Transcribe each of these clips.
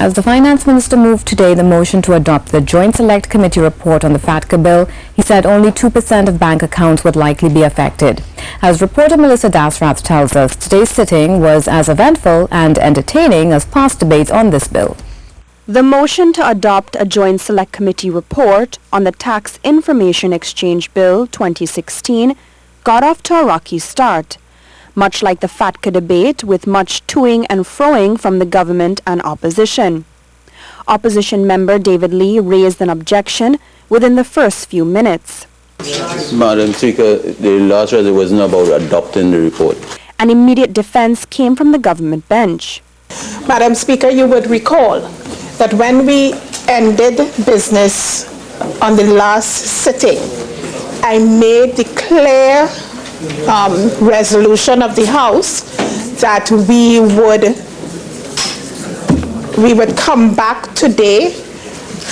As the Finance Minister moved today the motion to adopt the Joint Select Committee report on the FATCA Bill, he said only 2% of bank accounts would likely be affected. As reporter Melissa Dasrath tells us, today's sitting was as eventful and entertaining as past debates on this bill. The motion to adopt a Joint Select Committee report on the Tax Information Exchange Bill 2016 got off to a rocky start. Much like the FATCA debate, with much toing and froing from the government and opposition. Opposition member David Lee raised an objection within the first few minutes. Madam Speaker, the last resolution wasn't about adopting the report. An immediate defense came from the government bench. Madam Speaker, you would recall that when we ended business on the last sitting, I made the clear resolution of the House that we would come back today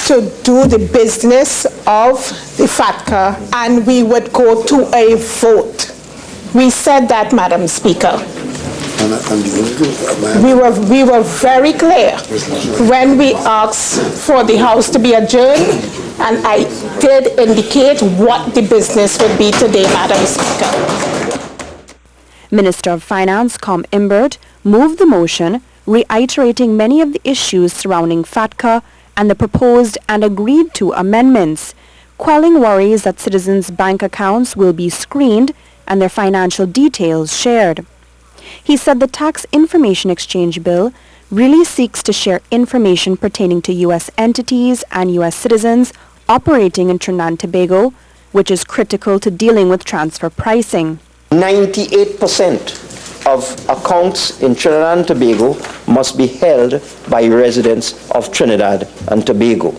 to do the business of the FATCA and we would go to a vote. We said that, Madam Speaker. We were very clear when we asked for the House to be adjourned, and I did indicate what the business would be today, Madam Speaker. Minister of Finance Com Imbert moved the motion, reiterating many of the issues surrounding FATCA and the proposed and agreed to amendments, quelling worries that citizens' bank accounts will be screened and their financial details shared. He said the Tax Information Exchange Bill really seeks to share information pertaining to U.S. entities and U.S. citizens operating in Trinidad and Tobago, which is critical to dealing with transfer pricing. 98% of accounts in Trinidad and Tobago must be held by residents of Trinidad and Tobago.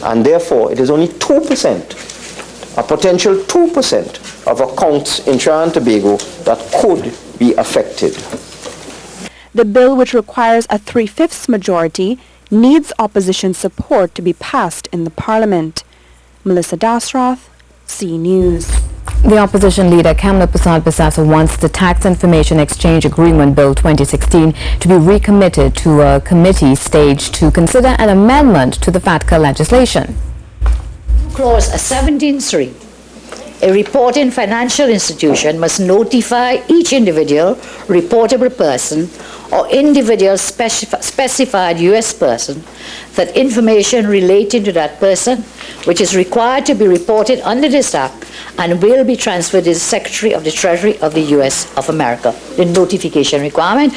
And therefore, it is only 2%, a potential 2% of accounts in Trinidad and Tobago that could be affected. The bill, which requires a 3/5 majority, needs opposition support to be passed in the Parliament. Melissa Dasrath, C News. The opposition leader Kamla Persad-Bissessar wants the Tax Information Exchange Agreement Bill 2016 to be recommitted to a committee stage to consider an amendment to the FATCA legislation. Clause 17(3). A reporting financial institution must notify each individual, reportable person, or individual specified U.S. person that information relating to that person, which is required to be reported under this Act and will be transferred to the Secretary of the Treasury of the U.S. of America, the notification requirement.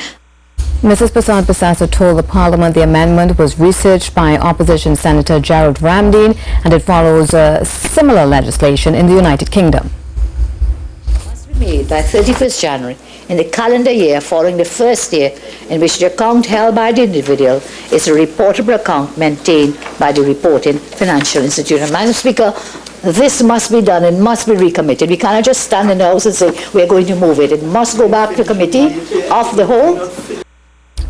Mrs. Persad-Bissessar told the Parliament the amendment was researched by opposition Senator Gerald Ramdeen and it follows similar legislation in the United Kingdom. Must be made by 31st January in the calendar year following the first year in which the account held by the individual is a reportable account maintained by the reporting financial institution. Madam Speaker, this must be done. It must be recommitted. We cannot just stand in the House and say we're going to move it. It must go back to committee of the whole.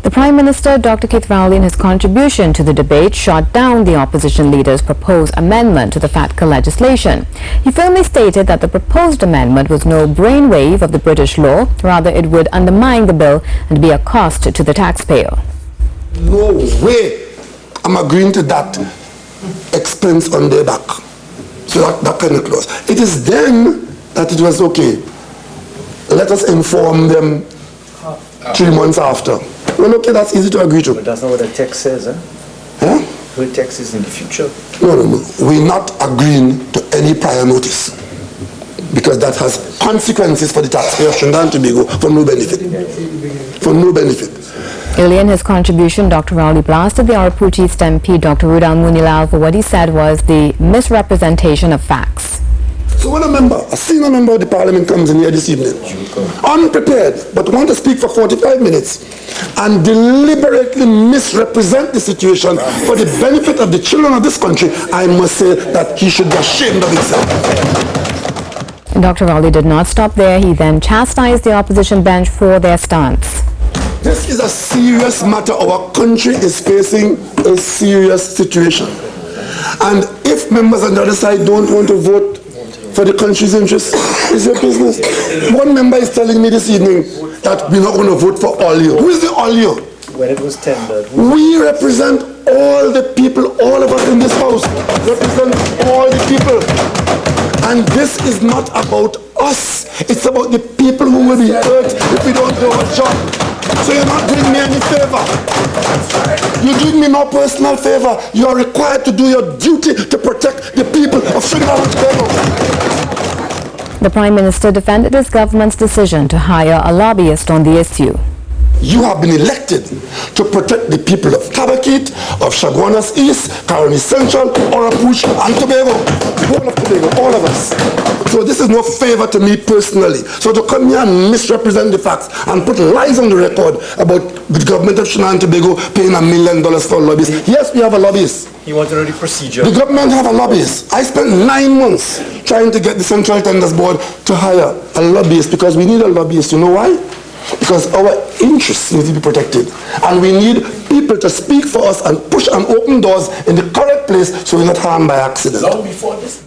The Prime Minister, Dr. Keith Rowley, in his contribution to the debate, shot down the opposition leader's proposed amendment to the FATCA legislation. He firmly stated that the proposed amendment was no brainwave of the British law, rather it would undermine the bill and be a cost to the taxpayer. No way I'm agreeing to that expense on their back. So that kind of clause. It is then that it was okay. Let us inform them 3 months after. Well, okay, that's easy to agree to. But that's not what the text says, eh? Huh? The text is in the future. No. We're not agreeing to any prior notice because that has consequences for the taxpayer of Trinidad and Tobago for no benefit. For no benefit. Earlier in his contribution, Dr. Rowley blasted the Araputi MP, Dr. Rudal Munilal, for what he said was the misrepresentation of facts. So when a senior member of the Parliament comes in here this evening, unprepared, but want to speak for 45 minutes and deliberately misrepresent the situation for the benefit of the children of this country, I must say that he should be ashamed of himself. Dr. Rowley did not stop there. He then chastised the opposition bench for their stance. This is a serious matter. Our country is facing a serious situation. And if members on the other side don't want to vote for the country's interests, it's your business. One member is telling me this evening that we're not going to vote for all you. Who is the all you? When it was tendered. We represent all the people, all of us in this house, represent all the people. And this is not about us. It's about the people who will be hurt if we don't do our job. So you're not doing me any favor. You're doing me no personal favor. You are required to do your duty to protect the people of Trinidad and Tobago. The Prime Minister defended his government's decision to hire a lobbyist on the issue. You have been elected to protect the people of Tabakit, of Chaguanas East, Caroni Central, Orapuch, and Tobago. The whole of Tobago, all of us. So this is no favor to me personally. So to come here and misrepresent the facts and put lies on the record about the government of Trinidad and Tobago paying $1 million for lobbyists. Yes, we have a lobbyist. You want to know the procedure? The government have a lobbyist. I spent 9 months trying to get the Central Tenders Board to hire a lobbyist because we need a lobbyist. You know why? Because our interests need to be protected. And we need people to speak for us and push and open doors in the correct place so we're not harmed by accident. Long before this.